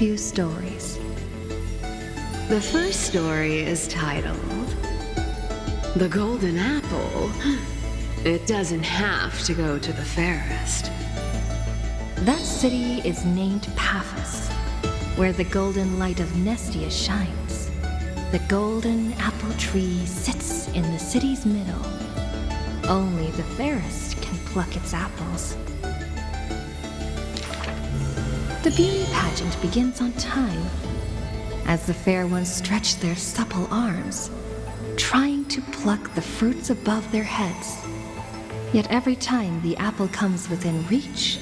few stories. The first story is titled The Golden Apple. It doesn't have to go to the fairest. That city is named Paphos, where the golden light of Nestia shines. The golden apple tree sits in the city's middle. Only the fairest can pluck its apples. The beauty pageant begins on time, as the fair ones stretch their supple arms, trying to pluck the fruits above their heads. Yet every time the apple comes within reach,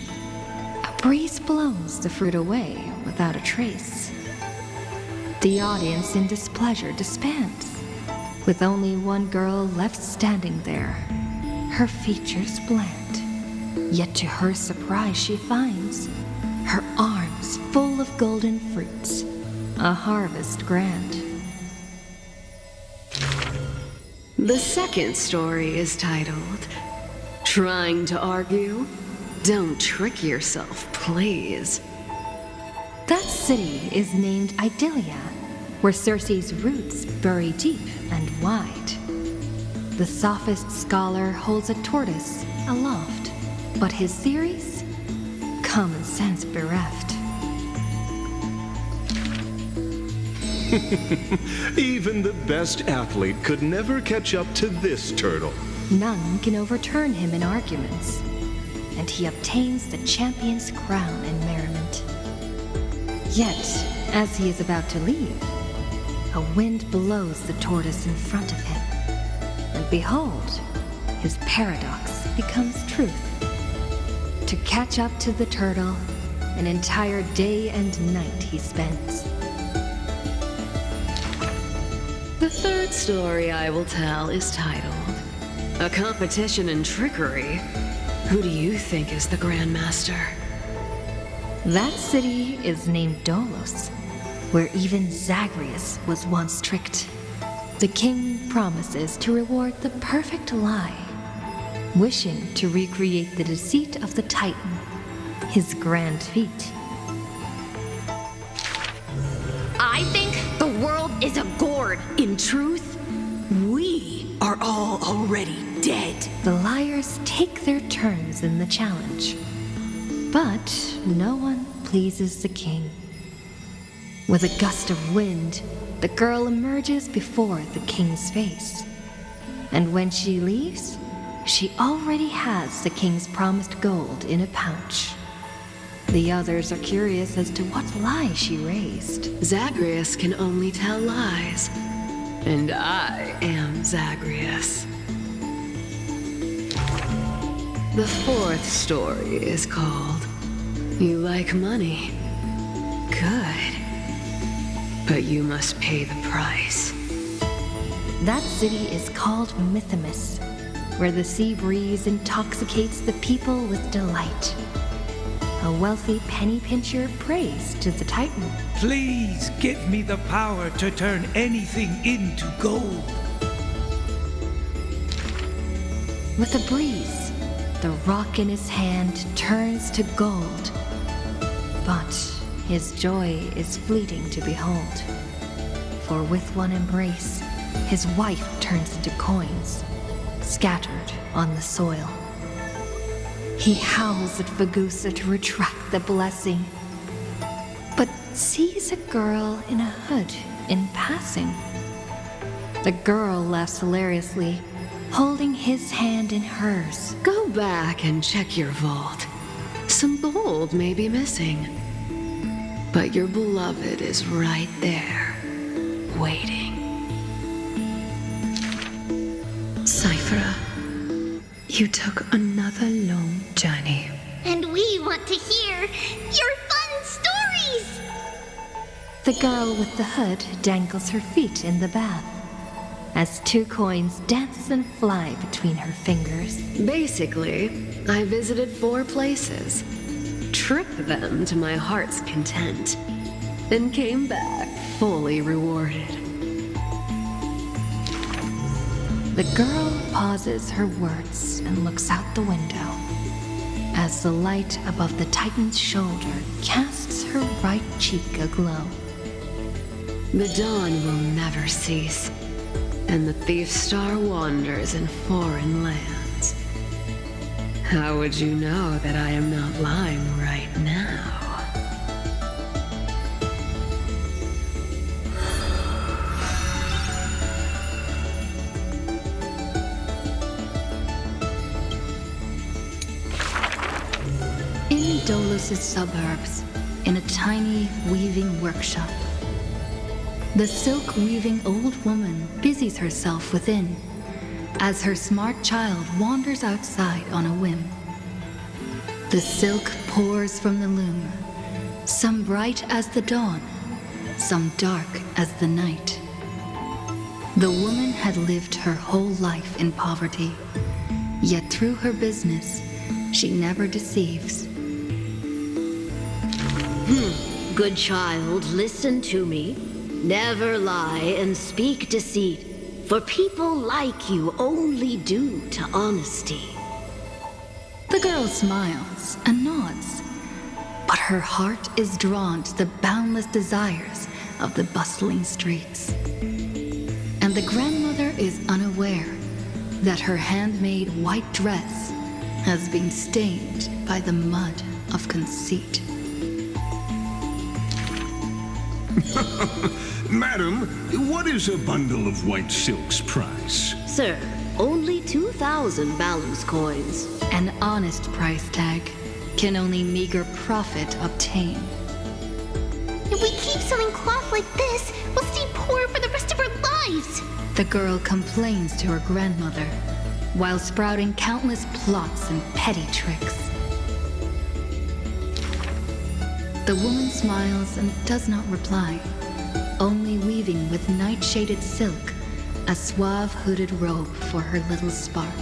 a breeze blows the fruit away without a trace. The audience in displeasure disbands, with only one girl left standing there, her features bland. Yet to her surprise she finds her arms full of golden fruits, a harvest grand. The second story is titled Trying to Argue? Don't trick yourself, please. That city is named Idyllia, where Circe's roots bury deep and wide. The sophist scholar holds a tortoise aloft, but his theories? Common sense bereft. Even the best athlete could never catch up to this turtle. None can overturn him in arguments, and he obtains the champion's crown in merriment. Yet, as he is about to leave, a wind blows the tortoise in front of him, and behold, his paradox becomes truth. To catch up to the turtle, an entire day and night he spends. The third story I will tell is titled A Competition in Trickery. Who do you think is the Grandmaster? That city is named Dolos, where even Zagreus was once tricked. The king promises to reward the perfect lie, wishing to recreate the deceit of the Titan, his grand feat. I think the world is a gourd. In truth, we are all already dead. The liars take their turns in the challenge, but no one pleases the king. With a gust of wind, the girl emerges before the king's face. And when she leaves, she already has the king's promised gold in a pouch. The others are curious as to what lie she raised. Zagreus can only tell lies, and I am Zagreus. The fourth story is called You Like Money. Good. But you must pay the price. That city is called Mythimus, where the sea breeze intoxicates the people with delight. A wealthy penny pincher prays to the Titan. Please give me the power to turn anything into gold. With a breeze, the rock in his hand turns to gold. But his joy is fleeting to behold. For with one embrace, his wife turns into coins, scattered on the soil. He howls at Fagusa to retract the blessing, but sees a girl in a hood in passing. The girl laughs hilariously, holding his hand in hers. Go back and check your vault. Some gold may be missing, but your beloved is right there, waiting. Cifera, you took another long journey. And we want to hear your fun stories! The girl with the hood dangles her feet in the bath, as 2 coins dance and fly between her fingers. Basically, I visited 4 places, tricked them to my heart's content, and came back fully rewarded. The girl pauses her words and looks out the window. as the light above the Titan's shoulder casts her right cheek aglow. The dawn will never cease, and the thief star wanders in foreign lands. How would you know that I am not lying right now? In Dolos' suburbs, in a tiny weaving workshop, the silk-weaving old woman busies herself within, as her smart child wanders outside on a whim. The silk pours from the loom, some bright as the dawn, some dark as the night. The woman had lived her whole life in poverty, yet through her business, she never deceives. Good child, listen to me. Never lie and speak deceit, for people like you only do to honesty. The girl smiles and nods, but her heart is drawn to the boundless desires of the bustling streets. And the grandmother is unaware that her handmade white dress has been stained by the mud of conceit. Madam, what is a bundle of white silk's price? Sir, only 2,000 balance coins. An honest price tag can only meager profit obtain. If we keep selling cloth like this, we'll stay poor for the rest of our lives. The girl complains to her grandmother, while sprouting countless plots and petty tricks. The woman smiles and does not reply, only weaving with night-shaded silk a suave hooded robe for her little spark.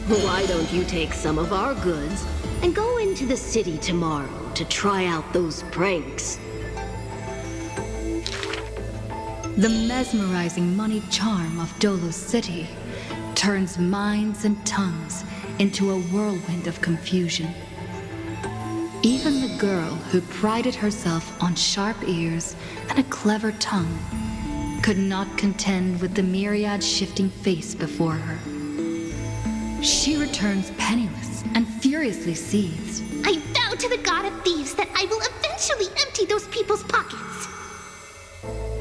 Why don't you take some of our goods and go into the city tomorrow to try out those pranks? The mesmerizing moneyed charm of Dolos City turns minds and tongues into a whirlwind of confusion. Even the girl who prided herself on sharp ears and a clever tongue could not contend with the myriad shifting face before her. She returns penniless and furiously seethes. I vow to the god of thieves that I will eventually empty those people's pockets.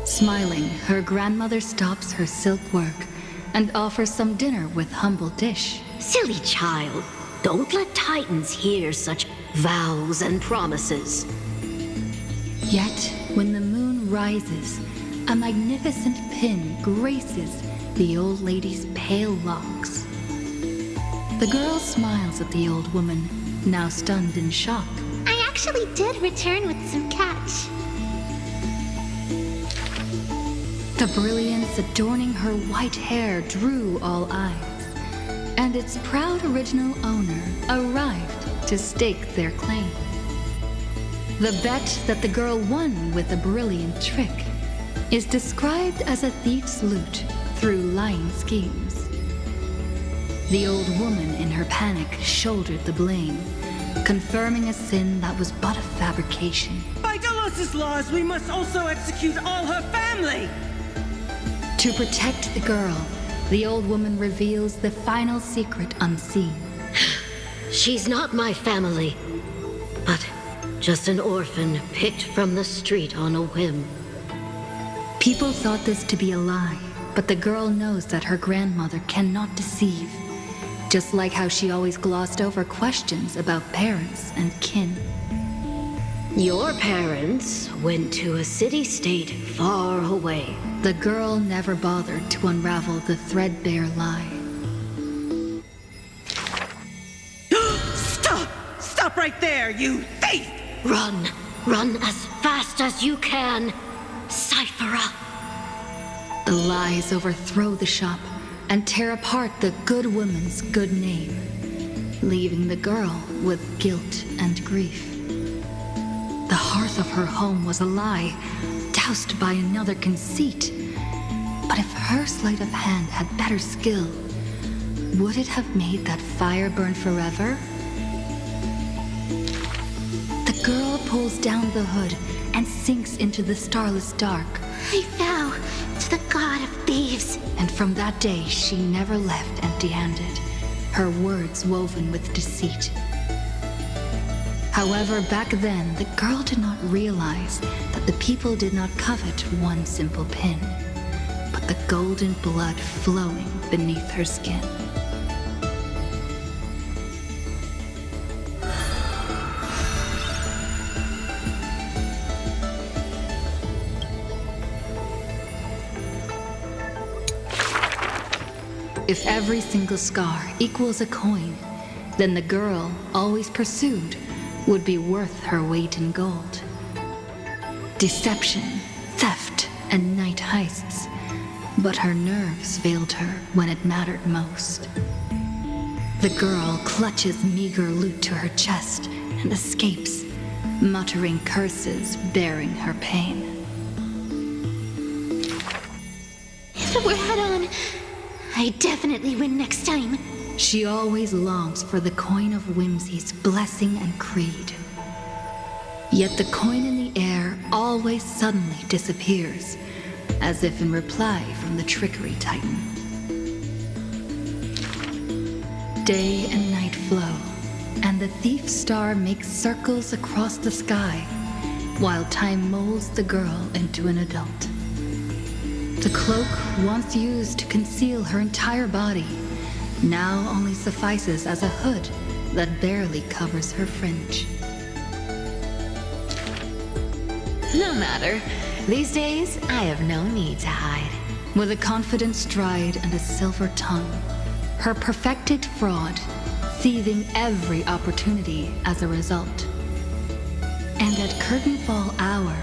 Smiling, her grandmother stops her silk work and offers some dinner with humble dish. Silly child, don't let Titans hear such vows and promises. Yet, when the moon rises, a magnificent pin graces the old lady's pale locks. The girl smiles at the old woman, now stunned in shock. I actually did return with some catch. The brilliance adorning her white hair drew all eyes, and its proud original owner arrived to stake their claim. The bet that the girl won with a brilliant trick is described as a thief's loot through lying schemes. The old woman in her panic shouldered the blame, confirming a sin that was but a fabrication. By Dolos' laws, we must also execute all her family! To protect the girl, the old woman reveals the final secret unseen. She's not my family, but just an orphan picked from the street on a whim. People thought this to be a lie, but the girl knows that her grandmother cannot deceive, just like how she always glossed over questions about parents and kin. Your parents went to a city-state far away. The girl never bothered to unravel the threadbare lie. Stop! Stop right there, you thief! Run! Run as fast as you can! Cifera! The lies overthrow the shop and tear apart the good woman's good name, leaving the girl with guilt and grief. The hearth of her home was a lie, doused by another conceit. But if her sleight of hand had better skill, would it have made that fire burn forever, pulls down the hood and sinks into the starless dark. I vow to the god of thieves. And from that day, she never left empty-handed, her words woven with deceit. However, back then, the girl did not realize that the people did not covet one simple pin, but the golden blood flowing beneath her skin. If every single scar equals a coin, then the girl, always pursued, would be worth her weight in gold. Deception, theft, and night heists, but her nerves failed her when it mattered most. The girl clutches meager loot to her chest and escapes, muttering curses bearing her pain. If it were head-on, I definitely win next time. She always longs for the coin of whimsy's blessing and creed. Yet the coin in the air always suddenly disappears, as if in reply from the trickery titan. Day and night flow, and the thief star makes circles across the sky, while time molds the girl into an adult. The cloak once used to conceal her entire body now only suffices as a hood that barely covers her fringe. No matter. These days, I have no need to hide. With a confident stride and a silver tongue, her perfected fraud, thieving every opportunity as a result. And at curtain fall hour,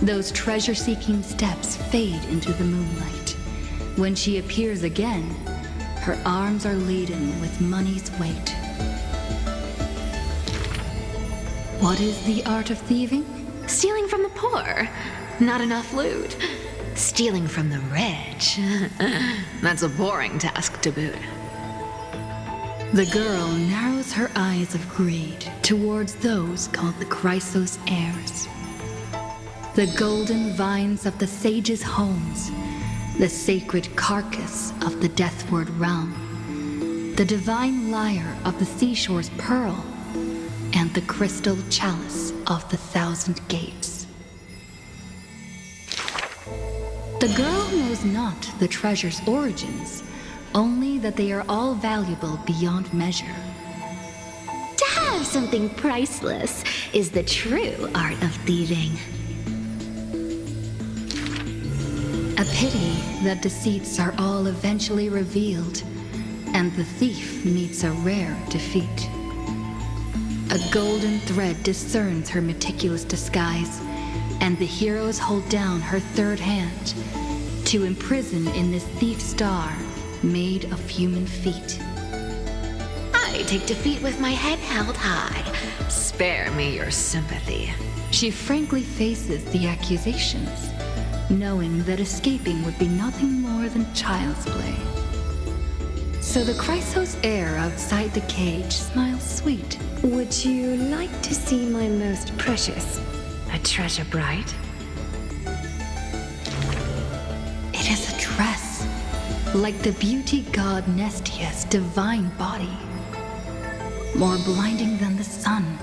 those treasure-seeking steps fade into the moonlight. When she appears again, her arms are laden with money's weight. What is the art of thieving? Stealing from the poor. Not enough loot. Stealing from the rich. That's a boring task to boot. The girl narrows her eyes of greed towards those called the Chrysos heirs. The golden vines of the sages' homes, the sacred carcass of the deathward realm, the divine lyre of the seashore's pearl, and the crystal chalice of the 1,000 gates. The girl knows not the treasure's origins, only that they are all valuable beyond measure. To have something priceless is the true art of thieving. A pity that deceits are all eventually revealed, and the thief meets a rare defeat. A golden thread discerns her meticulous disguise, and the heroes hold down her third hand to imprison in this thief star made of human feet. I take defeat with my head held high. Spare me your sympathy. She frankly faces the accusations, knowing that escaping would be nothing more than child's play. So the Chrysos heir outside the cage smiles sweet. Would you like to see my most precious? A treasure bright? It is a dress, like the beauty god Nestia's divine body. More blinding than the sun,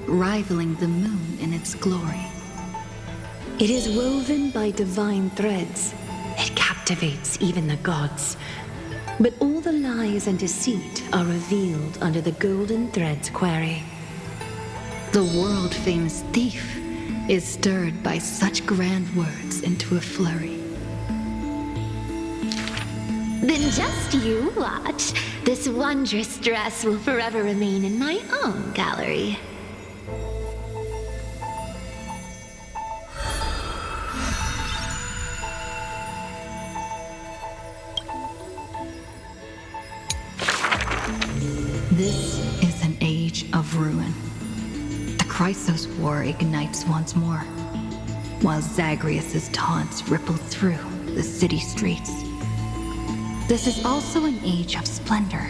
rivaling the moon in its glory. It is woven by divine threads. It captivates even the gods. But all the lies and deceit are revealed under the golden thread's query. The world-famous thief is stirred by such grand words into a flurry. Then just you watch. This wondrous dress will forever remain in my own gallery. This is an age of ruin. The Chrysos War ignites once more, while Zagreus' taunts ripple through the city streets. This is also an age of splendor.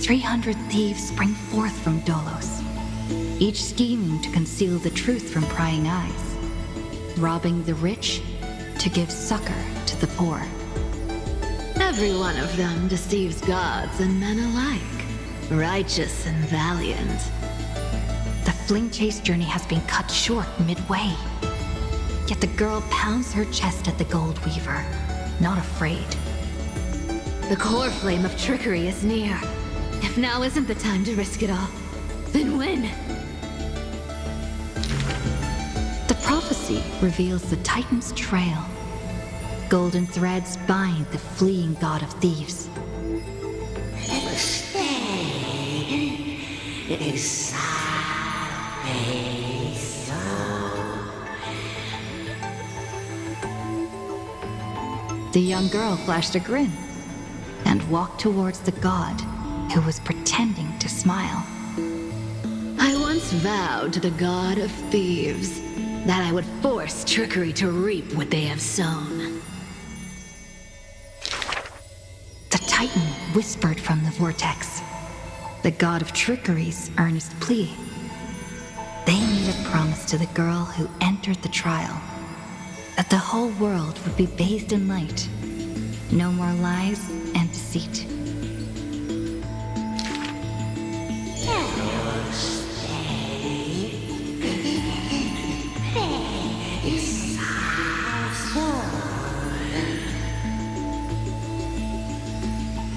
300 thieves spring forth from Dolos, each scheming to conceal the truth from prying eyes, robbing the rich to give succor to the poor. Every one of them deceives gods and men alike, righteous and valiant. The fling chase journey has been cut short midway. Yet the girl pounds her chest at the gold weaver, not afraid. The core flame of trickery is near. If now isn't the time to risk it all, then when? The prophecy reveals the Titan's trail. Golden threads bind the fleeing god of thieves. The young girl flashed a grin and walked towards the god who was pretending to smile. I once vowed to the god of thieves that I would force trickery to reap what they have sown. The Titan whispered from the vortex, the god of trickery's earnest plea. They made a promise to the girl who entered the trial, that the whole world would be bathed in light. No more lies and deceit.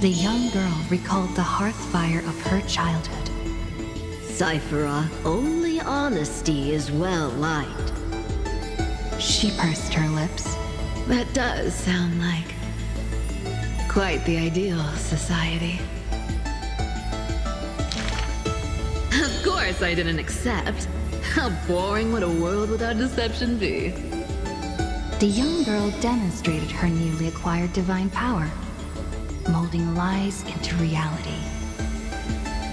The young girl recalled the hearth fire of her childhood. Cifera, only honesty is well liked. She pursed her lips. That does sound like quite the ideal society. Of course I didn't accept. How boring would a world without deception be? The young girl demonstrated her newly acquired divine power, molding lies into reality.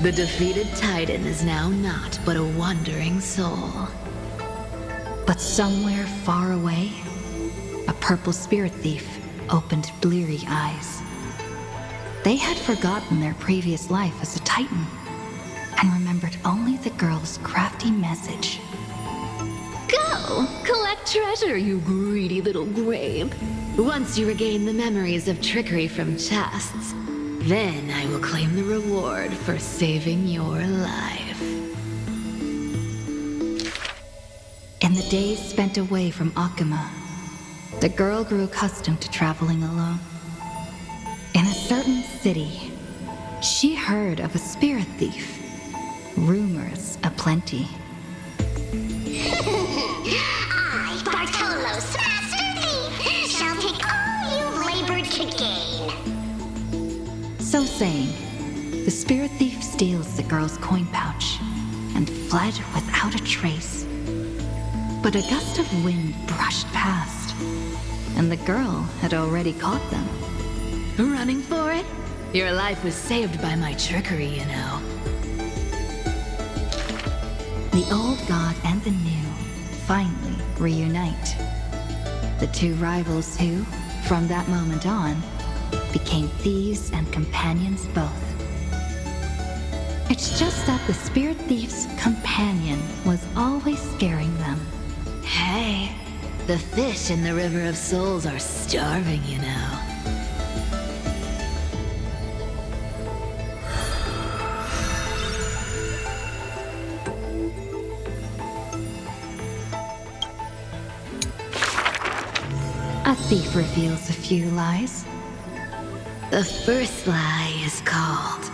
The defeated Titan is now not but a wandering soul. But somewhere far away, a purple spirit thief opened bleary eyes. They had forgotten their previous life as a Titan and remembered only the girl's crafty message. Go! Collect treasure, you greedy little grape. Once you regain the memories of trickery from chests, then I will claim the reward for saving your life. In the days spent away from Akuma, the girl grew accustomed to traveling alone. In a certain city, she heard of a spirit thief. Rumors aplenty. I, Bartolo's master thief, shall take all you've labored to gain. So saying, the spirit thief steals the girl's coin pouch and fled without a trace. But a gust of wind brushed past, and the girl had already caught them. Running for it? Your life was saved by my trickery, you know. The old god and the new finally reunite. The two rivals who, from that moment on, became thieves and companions both. It's just that the spirit thief's companion was always scaring them. Hey, the fish in the River of Souls are starving, you know. A thief reveals a few lies. The first lie is called,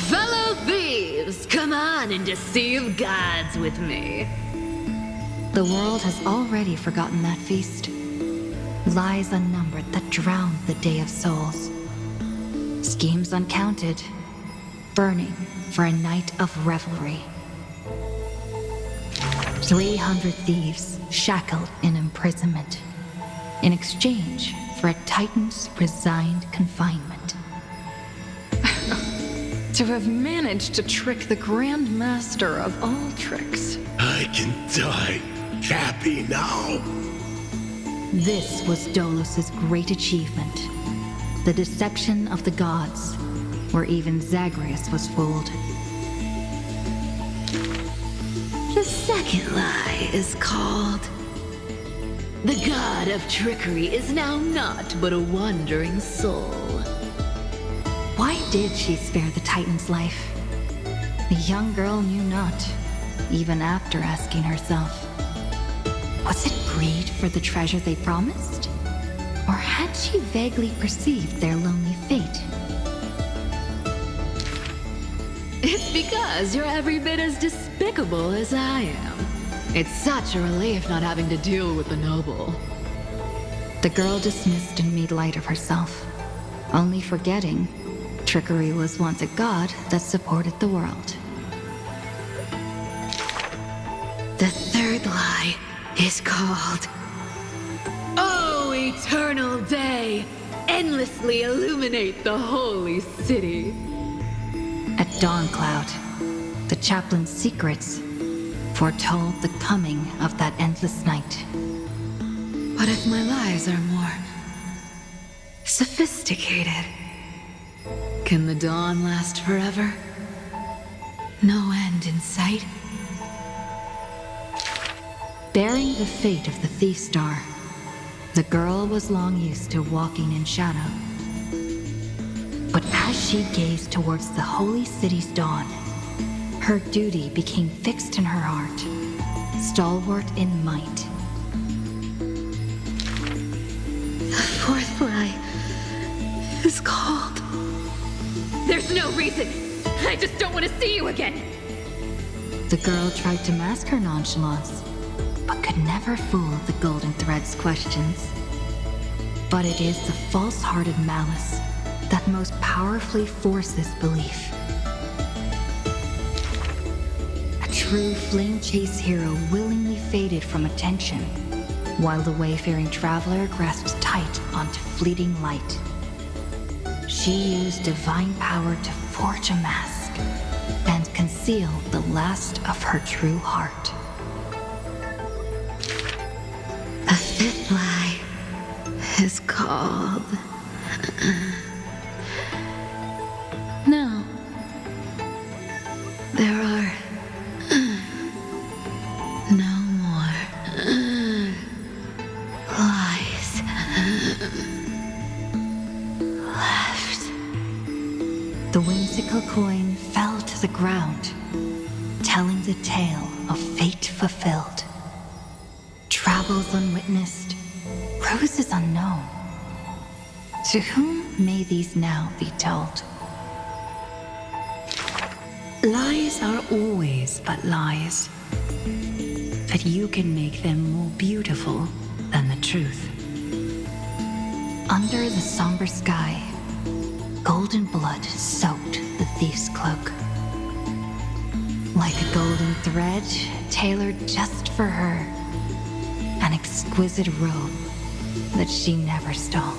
"Fellow thieves, come on and deceive gods with me." The world has already forgotten that feast. Lies unnumbered that drowned the Day of Souls. Schemes uncounted, burning for a night of revelry. 300 thieves shackled in imprisonment, in exchange for a Titan's resigned confinement. To have managed to trick the Grand Master of all tricks. I can die happy now. This was Dolos's great achievement. The deception of the gods, where even Zagreus was fooled. The second lie is called... The god of trickery is now not but a wandering soul. Why did she spare the Titan's life? The young girl knew not, even after asking herself. Was it greed for the treasure they promised? Or had she vaguely perceived their lonely fate? It's because you're every bit as despicable as I am. It's such a relief not having to deal with the noble. The girl dismissed and made light of herself, only forgetting trickery was once a god that supported the world. The third lie is called... Oh, eternal day! Endlessly illuminate the holy city. At Dawncloud, the chaplain's secrets foretold the coming of that endless night. But if my lies are more sophisticated, can the dawn last forever? No end in sight? Bearing the fate of the Thief Star, the girl was long used to walking in shadow. But as she gazed towards the holy city's dawn, her duty became fixed in her heart, stalwart in might. The fourth lie is called... There's no reason! I just don't want to see you again! The girl tried to mask her nonchalance, but could never fool the Golden Thread's questions. But it is the false-hearted malice that most powerfully forces belief. A true flame chase hero willingly faded from attention, while the wayfaring traveler grasped tight onto fleeting light. She used divine power to forge a mask and conceal the last of her true heart. The fifth lie is called... No. There are... no more... lies... left. The whimsical coin fell to the ground, telling the tale of fate fulfilled. Travels unwitnessed, roses unknown. To whom may these now be told? Lies are always but lies, but you can make them more beautiful than the truth. Under the somber sky, golden blood soaked the thief's cloak. Like a golden thread tailored just for her, an exquisite robe that she never stole.